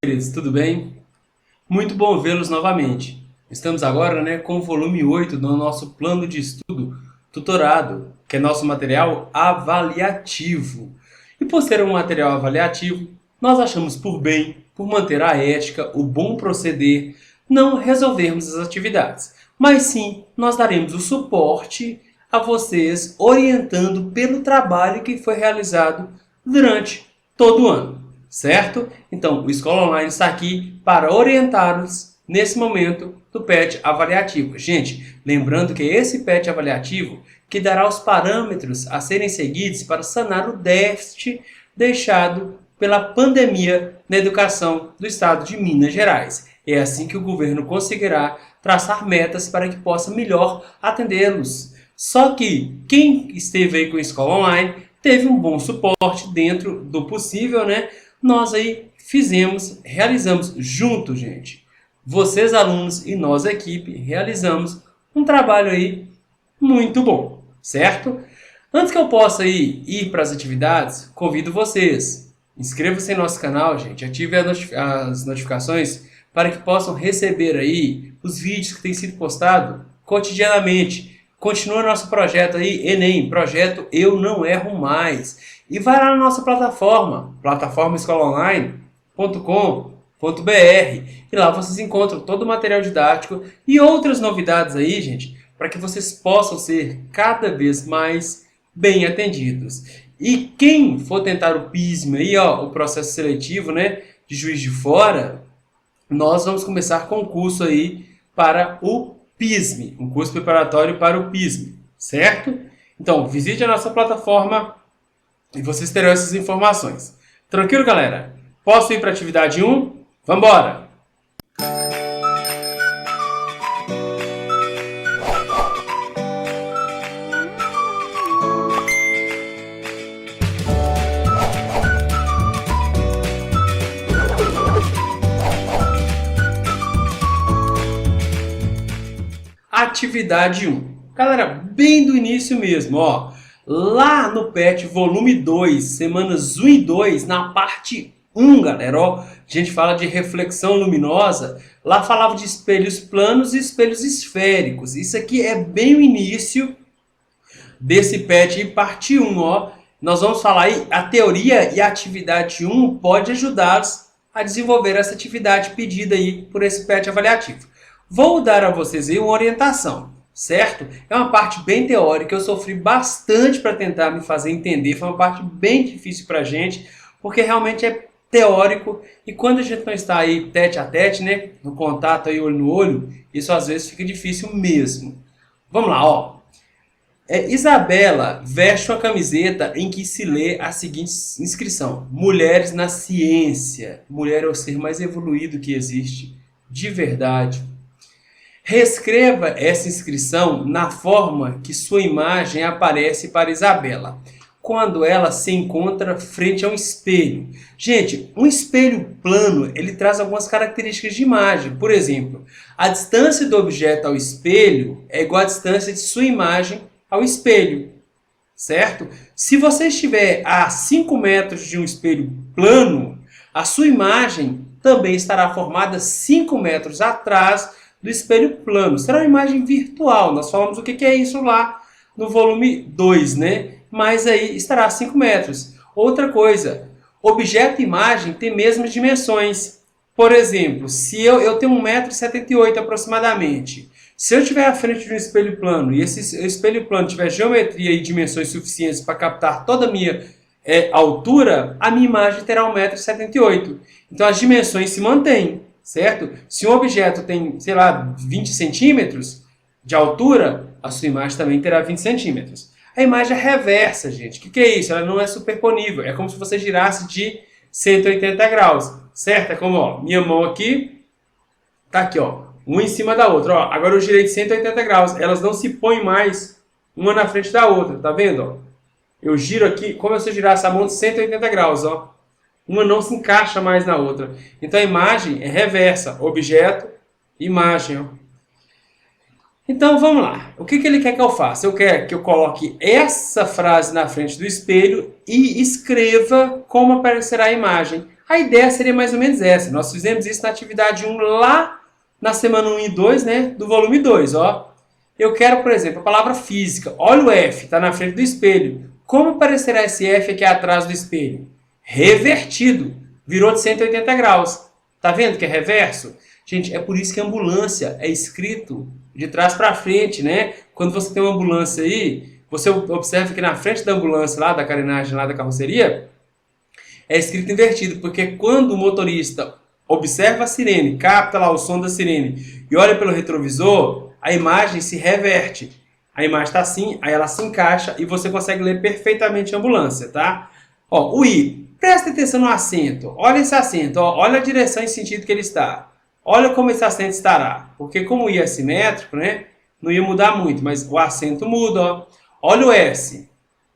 queridos, tudo bem? Muito bom vê-los novamente. Estamos agora, com o volume 8 do nosso plano de estudo tutorado, que é nosso material avaliativo. E por ser um material avaliativo, nós achamos por bem, por manter a ética, o bom proceder, não resolvermos as atividades, mas sim nós daremos o suporte a vocês, orientando pelo trabalho que foi realizado durante todo o ano, certo? Então, o Escola Online está aqui para orientá-los nesse momento do PET avaliativo. Gente, lembrando que é esse PET avaliativo que dará os parâmetros a serem seguidos para sanar o déficit deixado pela pandemia na educação do estado de Minas Gerais. É assim que o governo conseguirá traçar metas para que possa melhor atendê-los. Só que quem esteve aí com a Escola Online teve um bom suporte dentro do possível, Nós aí realizamos junto, gente. Vocês, alunos, e nós, equipe, realizamos um trabalho aí muito bom, certo? Antes que eu possa aí ir para as atividades, convido vocês. Inscreva-se em nosso canal, gente. Ative as notificações para que possam receber aí os vídeos que têm sido postados cotidianamente. Continua nosso projeto aí, Enem, projeto Eu Não Erro Mais. E vai lá na nossa plataforma, plataformaescolaonline.com.br, e lá vocês encontram todo o material didático e outras novidades aí, gente, para que vocês possam ser cada vez mais bem atendidos. E quem for tentar o PISM aí, o processo seletivo, de Juiz de Fora, nós vamos começar com o curso aí para o PISM, um curso preparatório para o PISM, certo? Então, visite a nossa plataforma e vocês terão essas informações. Tranquilo, galera? Posso ir para a atividade 1? Vamos embora! Atividade 1. Galera, bem do início mesmo, lá no PET volume 2, semanas 1 e 2, na parte 1, galera, a gente fala de reflexão luminosa, lá falava de espelhos planos e espelhos esféricos. Isso aqui é bem o início desse PET parte 1, Nós vamos falar aí, a teoria e a atividade 1 pode ajudá-los a desenvolver essa atividade pedida aí por esse PET avaliativo. Vou dar a vocês aí uma orientação, certo? É uma parte bem teórica, eu sofri bastante para tentar me fazer entender, foi uma parte bem difícil para a gente, porque realmente é teórico, e quando a gente não está aí tete a tete, no contato aí olho no olho, isso às vezes fica difícil mesmo. Vamos lá, Isabela veste uma camiseta em que se lê a seguinte inscrição: Mulheres na ciência. Mulher é o ser mais evoluído que existe, de verdade. Reescreva essa inscrição na forma que sua imagem aparece para Isabela, quando ela se encontra frente a um espelho. Gente, um espelho plano, ele traz algumas características de imagem. Por exemplo, a distância do objeto ao espelho é igual à distância de sua imagem ao espelho, certo? Se você estiver a 5 metros de um espelho plano, a sua imagem também estará formada 5 metros atrás do espelho plano. Será uma imagem virtual. Nós falamos o que é isso lá no volume 2, Mas aí estará a 5 metros. Outra coisa, objeto e imagem têm mesmas dimensões. Por exemplo, se eu tenho 1,78 m aproximadamente, se eu estiver à frente de um espelho plano e esse espelho plano tiver geometria e dimensões suficientes para captar toda a minha altura, a minha imagem terá 1,78 m. Então as dimensões se mantêm, certo? Se um objeto tem, 20 centímetros de altura, a sua imagem também terá 20 centímetros. A imagem é reversa, gente. O que é isso? Ela não é superponível. É como se você girasse de 180 graus, certo? É como, minha mão aqui, tá aqui, uma em cima da outra. Agora eu girei de 180 graus. Elas não se põem mais uma na frente da outra, tá vendo? Eu giro aqui, como se eu girasse a mão de 180 graus, Uma não se encaixa mais na outra. Então a imagem é reversa. Objeto, imagem, Então vamos lá. O que ele quer que eu faça? Eu quero que eu coloque essa frase na frente do espelho e escreva como aparecerá a imagem. A ideia seria mais ou menos essa. Nós fizemos isso na atividade 1 lá na semana 1 e 2, né, do volume 2, ó. Eu quero, por exemplo, a palavra física. Olha o F, está na frente do espelho. Como aparecerá esse F aqui atrás do espelho? Revertido. Virou de 180 graus. Tá vendo que é reverso? Gente, é por isso que a ambulância é escrito de trás para frente, né? Quando você tem uma ambulância aí, você observa que na frente da ambulância, lá da carenagem, lá da carroceria, é escrito invertido, porque quando o motorista observa a sirene, capta lá o som da sirene e olha pelo retrovisor, a imagem se reverte. A imagem está assim, aí ela se encaixa e você consegue ler perfeitamente a ambulância, tá? Ó, o I, presta atenção no assento. Olha esse assento, ó, olha a direção e sentido que ele está. Olha como esse assento estará. Porque como o I é simétrico, né, não ia mudar muito, mas o assento muda, ó. Olha o S.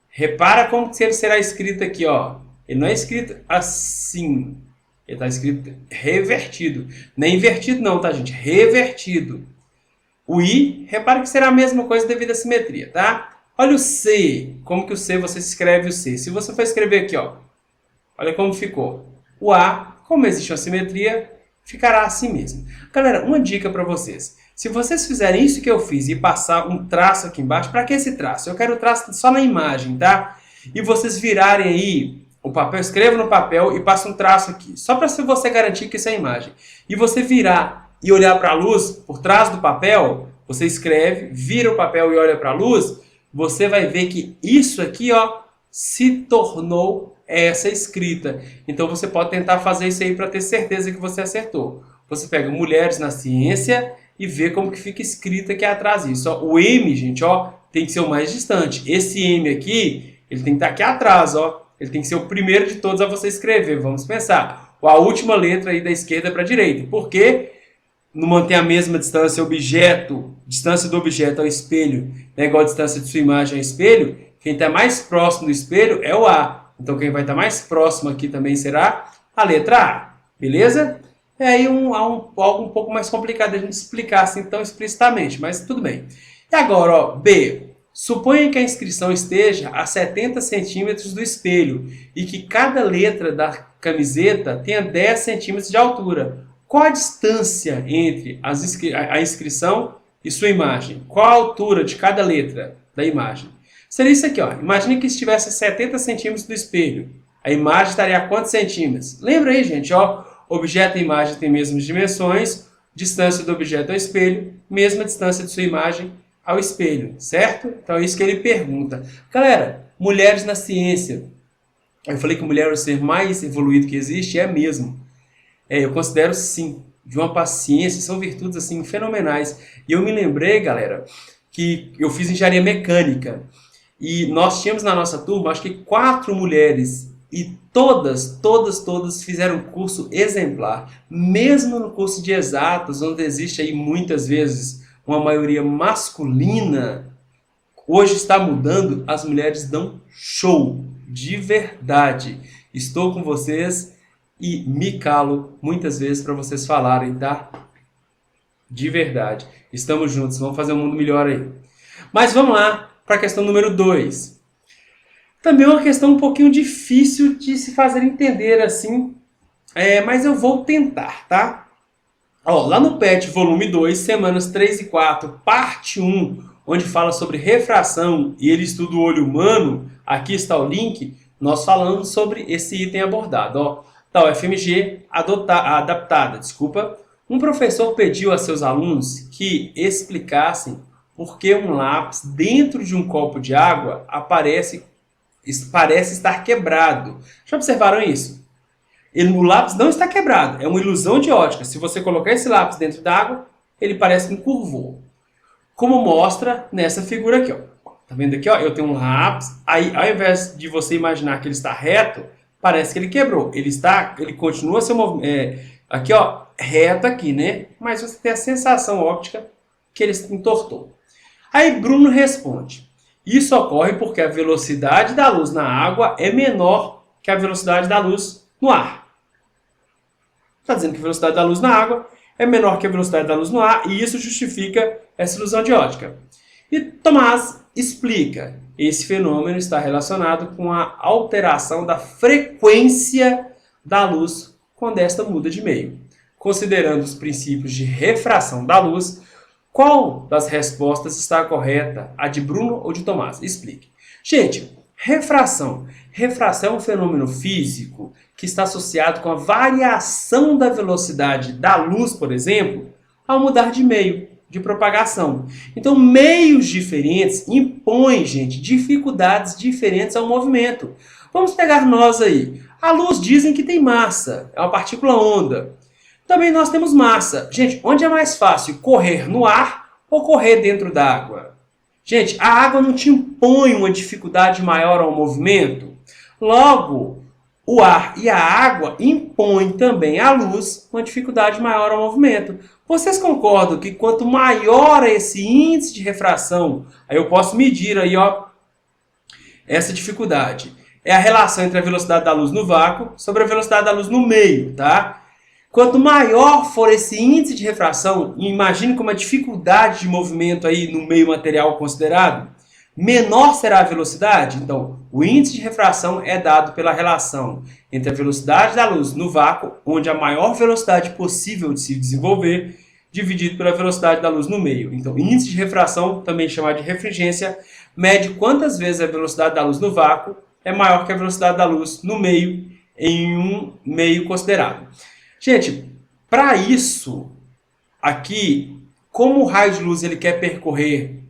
Repara como que ele será escrito aqui, ó. Ele não é escrito assim. Ele está escrito revertido. Não é invertido não, tá, gente? Revertido. O I, repara que será a mesma coisa devido à simetria, tá? Olha o C. Como que o C, você escreve o C? Se você for escrever aqui, ó. Olha como ficou. O A, como existe uma simetria, ficará assim mesmo. Galera, uma dica para vocês. Se vocês fizerem isso que eu fiz e passar um traço aqui embaixo, para que esse traço? Eu quero o traço só na imagem, tá? E vocês virarem aí o papel, escreva no papel e passa um traço aqui. Só para você garantir que isso é a imagem. E você virar e olhar para a luz por trás do papel, você escreve, vira o papel e olha para a luz, você vai ver que isso aqui, ó, se tornou essa escrita. Então você pode tentar fazer isso aí para ter certeza que você acertou. Você pega mulheres na ciência e vê como que fica escrito aqui atrás isso. Ó, o M, gente, ó, tem que ser o mais distante. Esse M aqui, ele tem que estar aqui atrás, ó. Ele tem que ser o primeiro de todos a você escrever. Vamos pensar. A última letra aí da esquerda para a direita. Por quê? Não mantém a mesma distância distância do objeto ao espelho, né, igual a distância de sua imagem ao espelho. Quem está mais próximo do espelho é o A. Então quem vai estar mais próximo aqui também será a letra A. Beleza? É aí algo um pouco mais complicado a gente explicar assim tão explicitamente, mas tudo bem. E agora, ó, B. Suponha que a inscrição esteja a 70 centímetros do espelho e que cada letra da camiseta tenha 10 centímetros de altura. Qual a distância entre a inscrição e sua imagem? Qual a altura de cada letra da imagem? Seria isso aqui, ó. Imagine que estivesse a 70 centímetros do espelho. A imagem estaria a quantos centímetros? Lembra aí, gente, ó. Objeto e imagem têm mesmas dimensões, distância do objeto ao espelho, mesma distância de sua imagem ao espelho, certo? Então é isso que ele pergunta. Galera, mulheres na ciência. Eu falei que mulher é o ser mais evoluído que existe, é mesmo. Eu considero sim, de uma paciência, são virtudes assim fenomenais. E eu me lembrei, galera, que eu fiz engenharia mecânica e nós tínhamos na nossa turma, acho que 4 mulheres e todas fizeram um curso exemplar. Mesmo no curso de exatas, onde existe aí muitas vezes uma maioria masculina, hoje está mudando, as mulheres dão show, de verdade. Estou com vocês e me calo muitas vezes para vocês falarem, tá? De verdade. Estamos juntos, vamos fazer um mundo melhor aí. Mas vamos lá para a questão número 2. Também é uma questão um pouquinho difícil de se fazer entender assim, mas eu vou tentar, tá? Ó, lá no PET volume 2, semanas 3 e 4, parte 1, onde fala sobre refração e ele estuda o olho humano, aqui está o link, nós falamos sobre esse item abordado, ó. Da UFMG, adaptada, um professor pediu a seus alunos que explicassem por que um lápis dentro de um copo de água parece estar quebrado. Já observaram isso? O lápis não está quebrado, é uma ilusão de ótica. Se você colocar esse lápis dentro da água, ele parece que encurvou. Como mostra nessa figura aqui, ó. Tá vendo aqui, ó? Eu tenho um lápis, aí ao invés de você imaginar que ele está reto, parece que ele quebrou. Ele continua seu movimento, aqui, ó, reto aqui, né? Mas você tem a sensação óptica que ele entortou. Aí Bruno responde: isso ocorre porque a velocidade da luz na água é menor que a velocidade da luz no ar. Está dizendo que a velocidade da luz na água é menor que a velocidade da luz no ar e isso justifica essa ilusão de ótica. E Tomás explica: esse fenômeno está relacionado com a alteração da frequência da luz quando esta muda de meio. Considerando os princípios de refração da luz, qual das respostas está correta? A de Bruno ou de Tomás? Explique. Gente, refração. Refração é um fenômeno físico que está associado com a variação da velocidade da luz, por exemplo, ao mudar de meio de propagação. Então, meios diferentes impõem, gente, dificuldades diferentes ao movimento. Vamos pegar nós aí. A luz dizem que tem massa, é uma partícula onda. Também nós temos massa. Gente, onde é mais fácil, correr no ar ou correr dentro d'água? Gente, a água não te impõe uma dificuldade maior ao movimento? Logo, o ar e a água impõem também à luz uma dificuldade maior ao movimento. Vocês concordam que quanto maior é esse índice de refração, aí eu posso medir aí, ó, essa dificuldade. É a relação entre a velocidade da luz no vácuo sobre a velocidade da luz no meio, tá? Quanto maior for esse índice de refração, imagine com uma dificuldade de movimento aí no meio material considerado, menor será a velocidade. Então, o índice de refração é dado pela relação entre a velocidade da luz no vácuo, onde a maior velocidade possível de se desenvolver, dividido pela velocidade da luz no meio. Então, índice de refração, também chamado de refringência, mede quantas vezes a velocidade da luz no vácuo é maior que a velocidade da luz no meio, em um meio considerado. Gente, para isso, aqui, como o raio de luz ele quer percorrer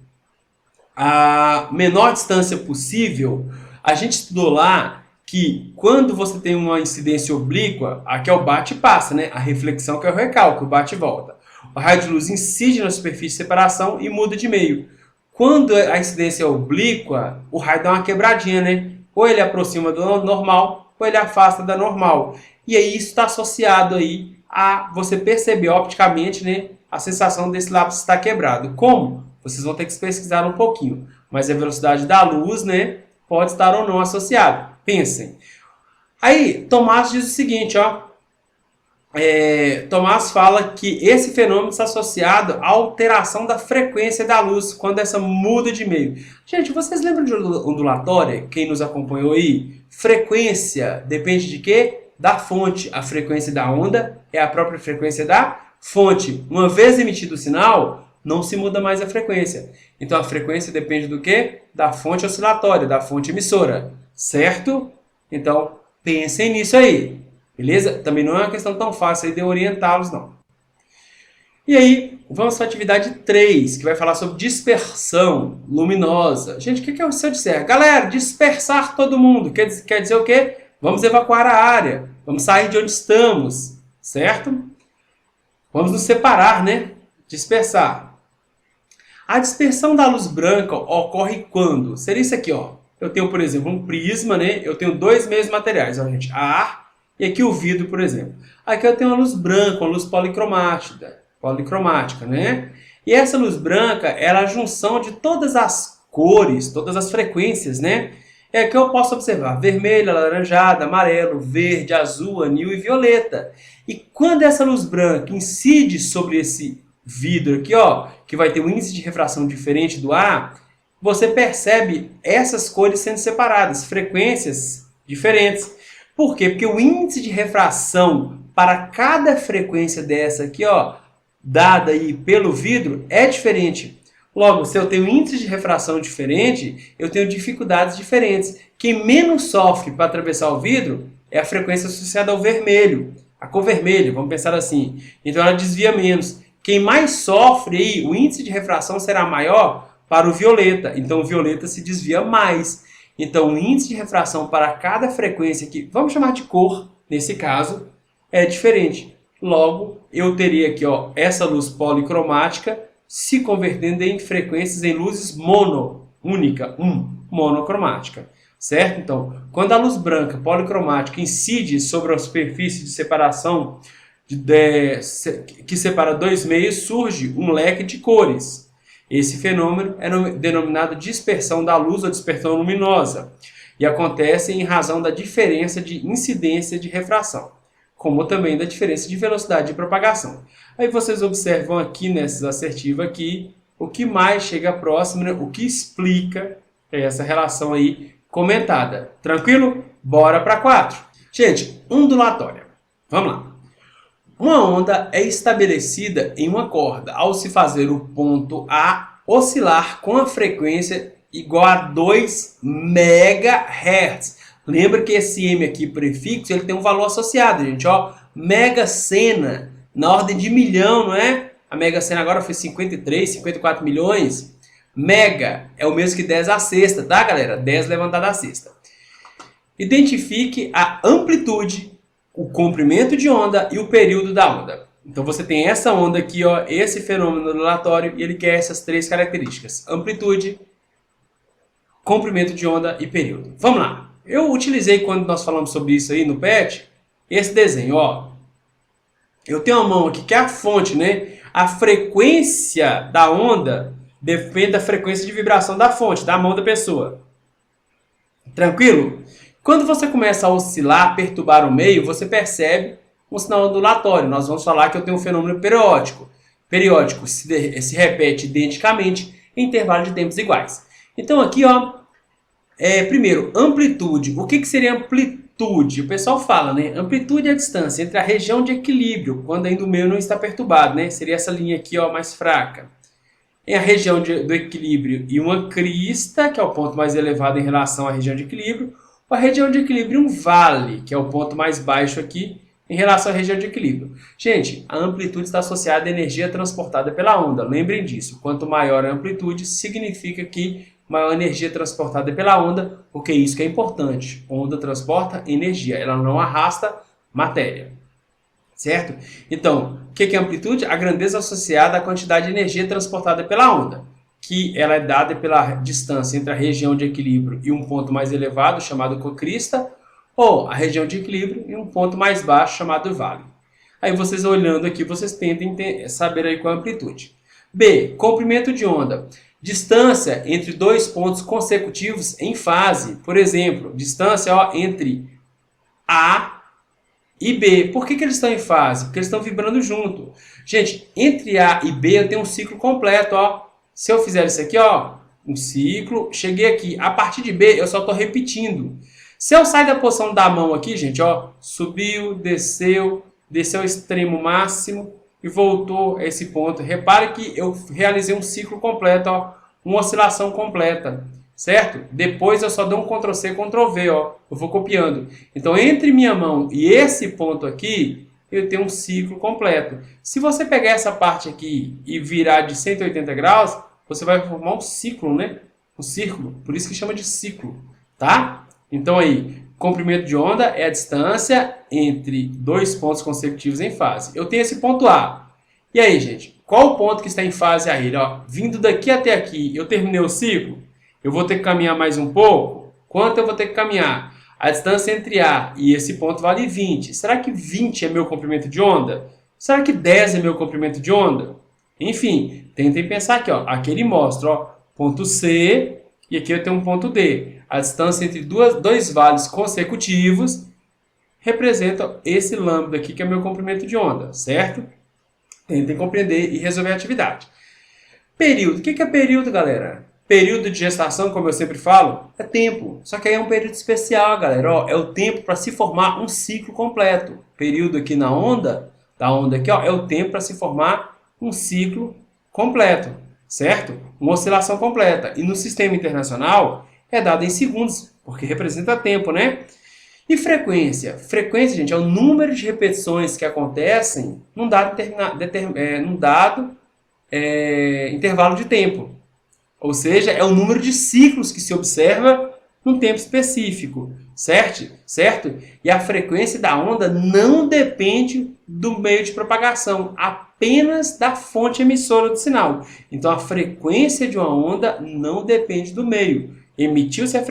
a menor distância possível, a gente estudou lá que quando você tem uma incidência oblíqua, aqui é o bate e passa, né? A reflexão que é o recalque, o bate e volta. O raio de luz incide na superfície de separação e muda de meio. Quando a incidência é oblíqua, o raio dá uma quebradinha, né? Ou ele aproxima do normal, ou ele afasta da normal. E aí isso está associado aí a você perceber opticamente, né, a sensação desse lápis estar quebrado. Como? Vocês vão ter que pesquisar um pouquinho. Mas a velocidade da luz, né, pode estar ou não associada. Pensem. Aí, Tomás diz o seguinte, ó. Tomás fala que esse fenômeno está associado à alteração da frequência da luz, quando essa muda de meio. Gente, vocês lembram de ondulatória? Quem nos acompanhou aí? Frequência depende de quê? Da fonte. A frequência da onda é a própria frequência da fonte. Uma vez emitido o sinal, não se muda mais a frequência. Então, a frequência depende do quê? Da fonte oscilatória, da fonte emissora. Certo? Então, pensem nisso aí. Beleza? Também não é uma questão tão fácil aí de orientá-los, não. E aí, vamos para a atividade 3, que vai falar sobre dispersão luminosa. Gente, o que é o se eu disser? Galera, dispersar todo mundo. Quer dizer o quê? Vamos evacuar a área. Vamos sair de onde estamos. Certo? Vamos nos separar, né? Dispersar. A dispersão da luz branca ocorre quando? Seria isso aqui, ó. Eu tenho, por exemplo, um prisma, né? Eu tenho dois meios materiais, ó, gente. Ar e aqui o vidro, por exemplo. Aqui eu tenho uma luz branca, uma luz policromática, né? E essa luz branca é a junção de todas as cores, todas as frequências, né? É que eu posso observar vermelho, alaranjado, amarelo, verde, azul, anil e violeta. E quando essa luz branca incide sobre esse vidro aqui, ó, que vai ter um índice de refração diferente do ar, você percebe essas cores sendo separadas, frequências diferentes. Por quê? Porque o índice de refração para cada frequência dessa aqui, ó, dada aí pelo vidro, é diferente. Logo, se eu tenho índice de refração diferente, eu tenho dificuldades diferentes. Quem menos sofre para atravessar o vidro é a frequência associada ao vermelho, a cor vermelha, vamos pensar assim. Então ela desvia menos. Quem mais sofre aí, o índice de refração será maior para o violeta. Então o violeta se desvia mais. Então, o índice de refração para cada frequência, que vamos chamar de cor, nesse caso, é diferente. Logo, eu teria aqui, ó, essa luz policromática se convertendo em frequências em luzes monocromática. Certo? Então, quando a luz branca policromática incide sobre a superfície de separação que separa dois meios, surge um leque de cores. Esse fenômeno é denominado dispersão da luz ou dispersão luminosa e acontece em razão da diferença de incidência de refração, como também da diferença de velocidade de propagação. Aí vocês observam aqui nessa assertiva aqui, o que mais chega próximo, né? O que explica essa relação aí comentada. Tranquilo? Bora para 4. Gente, ondulatória. Vamos lá. Uma onda é estabelecida em uma corda ao se fazer o ponto A oscilar com a frequência igual a 2 MHz. Lembra que esse M aqui, prefixo, ele tem um valor associado, gente, ó. Mega Sena, na ordem de milhão, não é? A Mega Sena agora foi 53, 54 milhões. Mega é o mesmo que 10 à sexta, tá, galera? 10 levantado à sexta. Identifique a amplitude, o comprimento de onda e o período da onda. Então você tem essa onda aqui, ó, esse fenômeno ondulatório, e ele quer essas três características: amplitude, comprimento de onda e período. Vamos lá. Eu utilizei, quando nós falamos sobre isso aí no PET, esse desenho, ó. Eu tenho uma mão aqui que é a fonte, né? A frequência da onda depende da frequência de vibração da fonte, da mão da pessoa. Tranquilo? Quando você começa a oscilar, perturbar o meio, você percebe um sinal ondulatório. Nós vamos falar que eu tenho um fenômeno periódico. Periódico se repete identicamente em intervalos de tempos iguais. Então aqui, ó, primeiro, amplitude. O que seria amplitude? O pessoal fala, né? Amplitude é a distância entre a região de equilíbrio, quando ainda o meio não está perturbado, né? Seria essa linha aqui, ó, mais fraca. Em a região do equilíbrio e uma crista, que é o ponto mais elevado em relação à região de equilíbrio, ou a região de equilíbrio e um vale, que é o ponto mais baixo aqui em relação à região de equilíbrio. Gente, a amplitude está associada à energia transportada pela onda. Lembrem disso. Quanto maior a amplitude, significa que maior energia transportada pela onda, porque isso que é importante. Onda transporta energia, ela não arrasta matéria. Certo? Então, o que é amplitude? A grandeza associada à quantidade de energia transportada pela onda, que ela é dada pela distância entre a região de equilíbrio e um ponto mais elevado, chamado crista, ou a região de equilíbrio e um ponto mais baixo, chamado vale. Aí vocês olhando aqui, vocês tentem saber aí qual é a amplitude. B, comprimento de onda. Distância entre dois pontos consecutivos em fase. Por exemplo, distância, ó, entre A e B. Por que eles estão em fase? Porque eles estão vibrando junto. Gente, entre A e B eu tenho um ciclo completo, ó. Se eu fizer isso aqui, ó, um ciclo, cheguei aqui. A partir de B eu só estou repetindo. Se eu sair da posição da mão aqui, gente, ó, subiu, desceu ao extremo máximo e voltou a esse ponto. Repare que eu realizei um ciclo completo, ó, uma oscilação completa, certo? Depois eu só dou um Ctrl+C, Ctrl+V, ó, eu vou copiando. Então, entre minha mão e esse ponto aqui, eu tenho um ciclo completo. Se você pegar essa parte aqui e virar de 180 graus, você vai formar um ciclo, né? Um círculo, por isso que chama de ciclo, tá? Então aí, comprimento de onda é a distância entre dois pontos consecutivos em fase. Eu tenho esse ponto A. E aí, gente, qual o ponto que está em fase a ele? Ó, vindo daqui até aqui, eu terminei o ciclo? Eu vou ter que caminhar mais um pouco? Quanto eu vou ter que caminhar? A distância entre A e esse ponto vale 20. Será que 20 é meu comprimento de onda? Será que 10 é meu comprimento de onda? Enfim, tentem pensar aqui, ó. Aqui ele mostra, ó, ponto C e aqui eu tenho um ponto D. A distância entre dois vales consecutivos representa esse lambda aqui, que é meu comprimento de onda, certo? Tentem compreender e resolver a atividade. Período. O que é período, galera? Período de gestação, como eu sempre falo, é tempo. Só que aí é um período especial, galera. Ó, é o tempo para se formar um ciclo completo. Período aqui na onda, da onda aqui, ó, é o tempo para se formar um ciclo completo, certo? Uma oscilação completa. E no sistema internacional é dado em segundos, porque representa tempo, né? E frequência? Frequência, gente, é o número de repetições que acontecem num dado intervalo de tempo. Ou seja, é o número de ciclos que se observa num tempo específico, certo? E a frequência da onda não depende do meio de propagação, apenas da fonte emissora do sinal. Então, a frequência de uma onda não depende do meio. Emitiu-se a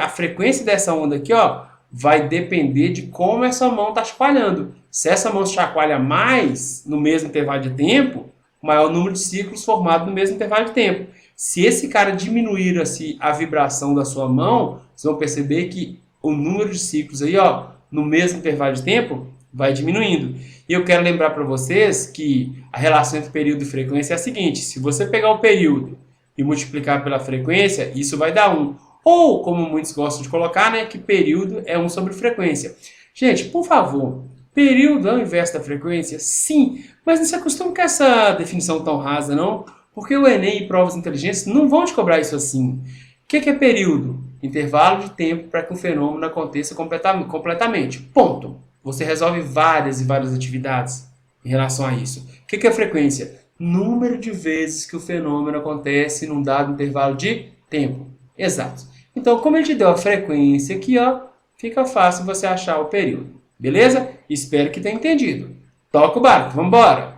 frequência dessa onda aqui, ó, vai depender de como essa mão está chacoalhando. Se essa mão chacoalha mais no mesmo intervalo de tempo, maior o número de ciclos formado no mesmo intervalo de tempo. Se esse cara diminuir assim, a vibração da sua mão, vocês vão perceber que o número de ciclos aí, ó, no mesmo intervalo de tempo vai diminuindo. E eu quero lembrar para vocês que a relação entre período e frequência é a seguinte: se você pegar o período e multiplicar pela frequência, isso vai dar 1. Ou, como muitos gostam de colocar, né, que período é 1 sobre frequência. Gente, por favor, período ao invés da frequência? Sim, mas não se acostume com essa definição tão rasa, não, porque o Enem e provas inteligentes não vão te cobrar isso assim. O que é período? Intervalo de tempo para que um fenômeno aconteça completamente. Ponto. Você resolve várias e várias atividades em relação a isso. O que é frequência? Número de vezes que o fenômeno acontece num dado intervalo de tempo. Exato. Então, como ele te deu a frequência aqui, ó, fica fácil você achar o período. Beleza? Espero que tenha entendido. Toca o barco, vamos embora!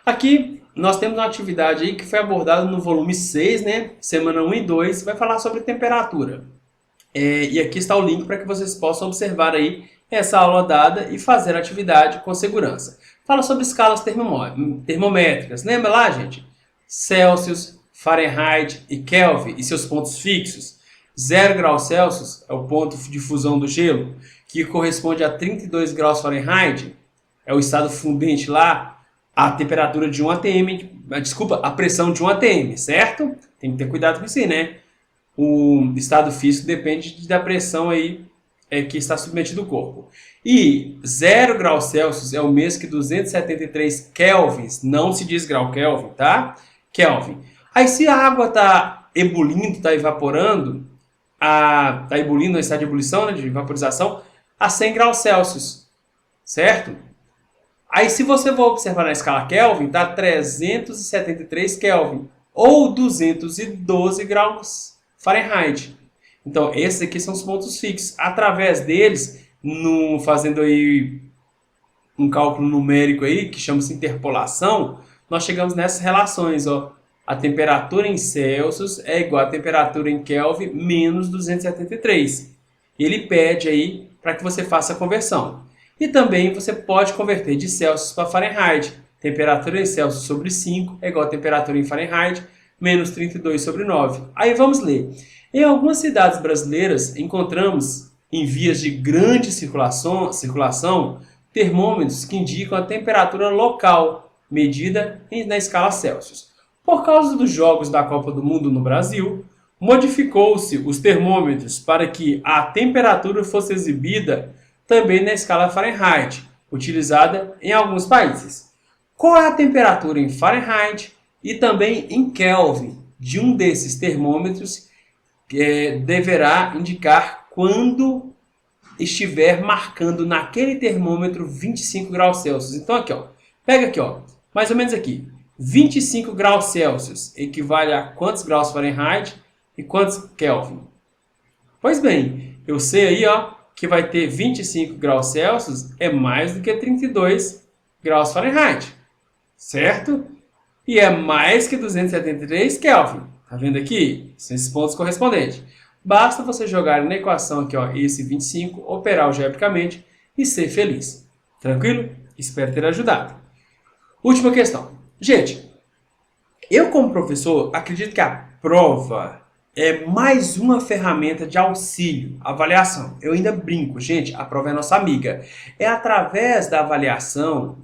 Aqui nós temos uma atividade aí que foi abordada no volume 6, né? Semana 1 e 2, vai falar sobre temperatura. E aqui está o link para que vocês possam observar aí essa aula dada e fazer a atividade com segurança. Fala sobre escalas termométricas. Lembra lá, gente? Celsius, Fahrenheit e Kelvin e seus pontos fixos. 0 graus Celsius é o ponto de fusão do gelo, que corresponde a 32 graus Fahrenheit, é o estado fundente lá, a temperatura de 1 atm, desculpa, a pressão de 1 atm, certo? Tem que ter cuidado com isso aí, né? O estado físico depende da pressão aí que está submetido ao corpo. E 0 graus Celsius é o mesmo que 273 kelvins, não se diz grau Kelvin, tá? Kelvin. Aí se a água está ebulindo, está evaporando, está ebulindo, está de ebulição, né, de vaporização, a 100 graus Celsius, certo? Aí se você for observar na escala Kelvin, está 373 Kelvin, ou 212 graus Fahrenheit. Então, esses aqui são os pontos fixos. Através deles, fazendo aí um cálculo numérico aí, que chama-se interpolação, nós chegamos nessas relações, ó. A temperatura em Celsius é igual à temperatura em Kelvin menos 273. Ele pede aí para que você faça a conversão. E também você pode converter de Celsius para Fahrenheit. Temperatura em Celsius sobre 5 é igual a temperatura em Fahrenheit menos 32 sobre 9. Aí vamos ler. Em algumas cidades brasileiras, encontramos, em vias de grande circulação, termômetros que indicam a temperatura local, medida na escala Celsius. Por causa dos Jogos da Copa do Mundo no Brasil, modificou-se os termômetros para que a temperatura fosse exibida também na escala Fahrenheit, utilizada em alguns países. Qual é a temperatura em Fahrenheit e também em Kelvin de um desses termômetros deverá indicar quando estiver marcando naquele termômetro 25 graus Celsius. Então aqui, ó, pega aqui, ó, mais ou menos aqui, 25 graus Celsius equivale a quantos graus Fahrenheit e quantos Kelvin? Pois bem, eu sei aí, ó, que vai ter 25 graus Celsius é mais do que 32 graus Fahrenheit, certo? E é mais que 273 Kelvin. Tá vendo aqui? São esses pontos correspondentes. Basta você jogar na equação aqui, ó, esse 25, operar algebricamente e ser feliz. Tranquilo? Espero ter ajudado. Última questão. Gente, eu como professor acredito que a prova é mais uma ferramenta de auxílio, avaliação. Eu ainda brinco, gente, a prova é nossa amiga. É através da avaliação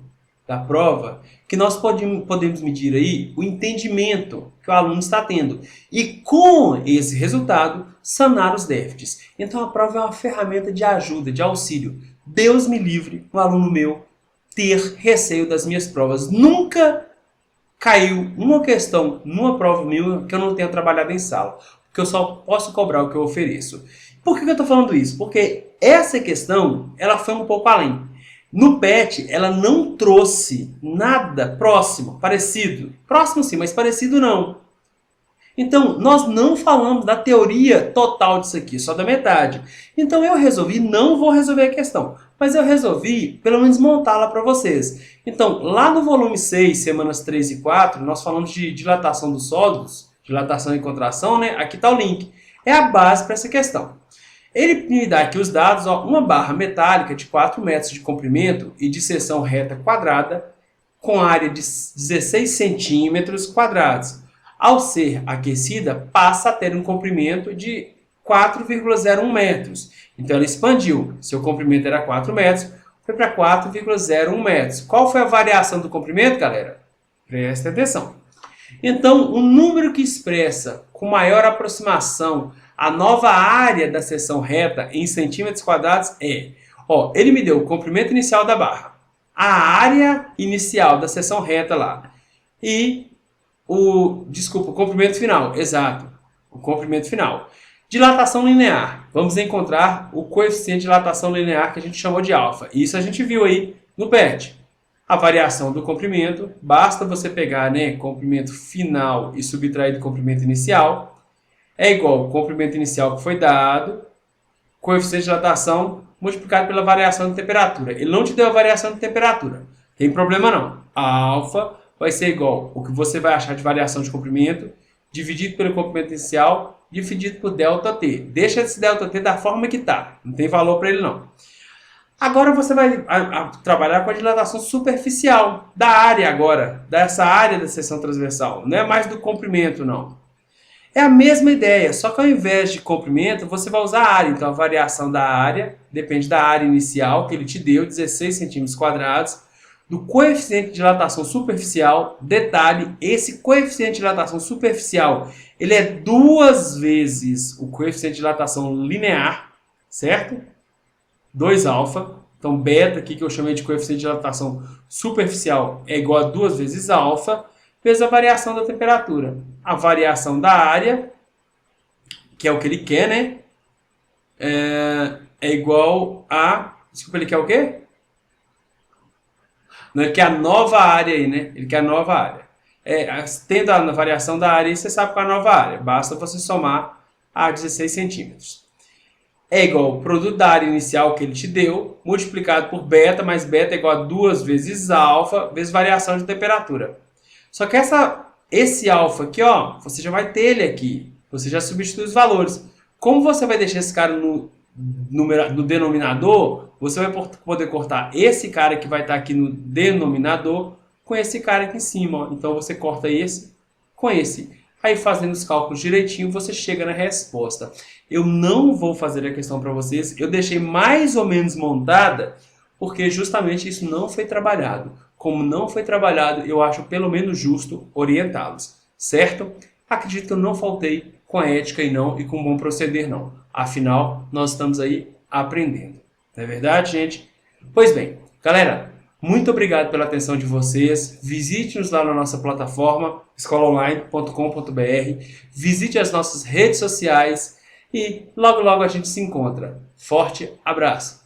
da prova que nós podemos medir aí o entendimento que o aluno está tendo e com esse resultado sanar os déficits. Então a prova é uma ferramenta de ajuda, de auxílio. Deus me livre, um aluno meu, ter receio das minhas provas. Nunca caiu uma questão numa prova minha que eu não tenha trabalhado em sala, porque eu só posso cobrar o que eu ofereço. Por que eu estou falando isso? Porque essa questão ela foi um pouco além. No PET, ela não trouxe nada próximo, parecido. Próximo sim, mas parecido não. Então, nós não falamos da teoria total disso aqui, só da metade. Então, eu resolvi, não vou resolver a questão, mas eu resolvi, pelo menos, montá-la para vocês. Então, lá no volume 6, semanas 3 e 4, nós falamos de dilatação dos sólidos, dilatação e contração, né? Aqui está o link. É a base para essa questão. Ele me dá aqui os dados, ó, uma barra metálica de 4 metros de comprimento e de seção reta quadrada, com área de 16 centímetros quadrados. Ao ser aquecida, passa a ter um comprimento de 4,01 metros. Então, ela expandiu. Seu comprimento era 4 metros, foi para 4,01 metros. Qual foi a variação do comprimento, galera? Presta atenção. Então, o número que expressa com maior aproximação a nova área da seção reta em centímetros quadrados é Ó, ele me deu o comprimento inicial da barra, a área inicial da seção reta lá e o comprimento final, exato, o comprimento final. Dilatação linear, vamos encontrar o coeficiente de dilatação linear que a gente chamou de alfa. Isso a gente viu aí no PET. A variação do comprimento, basta você pegar, né, comprimento final e subtrair do comprimento inicial, é igual ao comprimento inicial que foi dado, coeficiente de dilatação multiplicado pela variação de temperatura. Ele não te deu a variação de temperatura, tem problema não. A alfa vai ser igual ao que você vai achar de variação de comprimento, dividido pelo comprimento inicial, dividido por ΔT. Deixa esse ΔT da forma que está, não tem valor para ele não. Agora você vai trabalhar com a dilatação superficial da área agora, dessa área da seção transversal. Não é mais do comprimento, não. É a mesma ideia, só que ao invés de comprimento, você vai usar a área. Então a variação da área depende da área inicial que ele te deu, 16 centímetros quadrados, do coeficiente de dilatação superficial. Detalhe, esse coeficiente de dilatação superficial, ele é 2 vezes o coeficiente de dilatação linear, certo? 2α, então beta aqui que eu chamei de coeficiente de dilatação superficial é igual a 2 vezes alfa, vezes a variação da temperatura. A variação da área, que é o que ele quer, né? É igual a... Desculpa, ele quer o quê? Não, ele quer a nova área aí, né? Ele quer a nova área. Tendo a variação da área, você sabe qual é a nova área. Basta você somar a 16 centímetros. É igual ao produto da área inicial que ele te deu, multiplicado por beta, mais beta é igual a 2 vezes alfa, vezes variação de temperatura. Só que esse alfa aqui, ó, você já vai ter ele aqui. Você já substitui os valores. Como você vai deixar esse cara no denominador, você vai poder cortar esse cara que vai estar aqui no denominador com esse cara aqui em cima. Ó. Então você corta esse com esse. Aí fazendo os cálculos direitinho, você chega na resposta. Eu não vou fazer a questão para vocês, eu deixei mais ou menos montada, porque justamente isso não foi trabalhado. Como não foi trabalhado, eu acho pelo menos justo orientá-los, certo? Acredito que eu não faltei com a ética e com bom proceder não. Afinal, nós estamos aí aprendendo. Não é verdade, gente? Pois bem, galera, muito obrigado pela atenção de vocês. Visite-nos lá na nossa plataforma escolaonline.com.br. Visite as nossas redes sociais e logo logo a gente se encontra. Forte abraço!